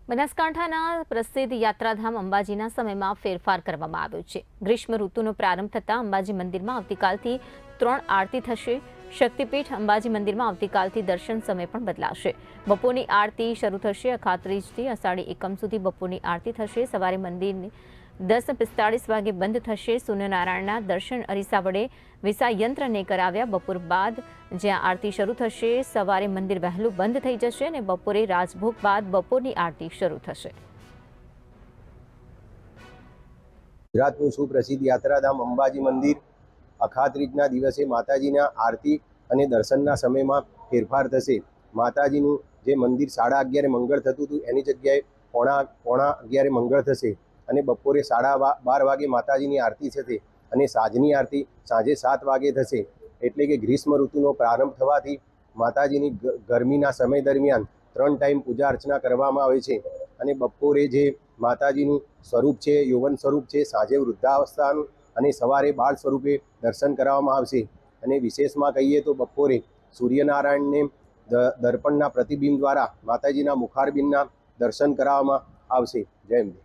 બનાસકાંઠાના પ્રસિદ્ધ યાત્રાધામ અંબાજીના સમયમાં ફેરફાર કરવામાં આવ્યો છે। ગ્રીષ્મ ઋતુનો પ્રારંભ થતાં અંબાજી મંદિરમાં આવતીકાલથી 3 આરતી થશે। શક્તિપીઠ અંબાજી મંદિરમાં આવતીકાલથી દર્શન સમય પણ બદલાશે। બપોરની આરતી શરૂ થશે। અખાત્રીજથી અષાઢી એકમ સુધી બપોરની આરતી થશે। સવારે મંદિરની 10:45 વાગે બંધ થશે। સૂર્યનારાયણના દર્શન અરીસા વડે વિસા યંત્રને કરાવ્યા। બપોર બાદ જ્યાં આરતી શરૂ થશે, સવારે મંદિર વહેલું બંધ થઈ જશે અને બપોરે રાજભોગ બાદ બપોરની આરતી શરૂ થશે। ગુજરાતનું સુપ્રસિદ્ધ યાત્રાધામ અંબાજી મંદિર અખાત્રીજના દિવસે માતાજીના આરતી અને દર્શનના સમયમાં ફેરફાર થશે। માતાજીનું જે મંદિર 11:30 મંગળ થતું હતું એની જગ્યાએ પોણા 11 મંગળ થશે અને બપોરે 12:30 વાગે માતાજીની આરતી થશે અને સાંજની આરતી સાંજે 7 વાગે થશે। એટલે કે ગ્રીષ્મ ઋતુનો પ્રારંભ થવાથી માતાજીની ગરમીના સમય દરમિયાન 3 ટાઈમ પૂજા અર્ચના કરવામાં આવે છે અને બપોરે જે માતાજીનું સ્વરૂપ છે યૌવન સ્વરૂપ છે, સાંજે વૃદ્ધાવસ્થાનું અને સવારે બાળ સ્વરૂપે દર્શન કરાવવામાં આવશે। અને વિશેષમાં કહીએ તો બપોરે સૂર્યનારાયણને દર્પણના પ્રતિબિંબ દ્વારા માતાજીના મુખારબિંદના દર્શન કરાવવામાં આવશે। જય અંબે।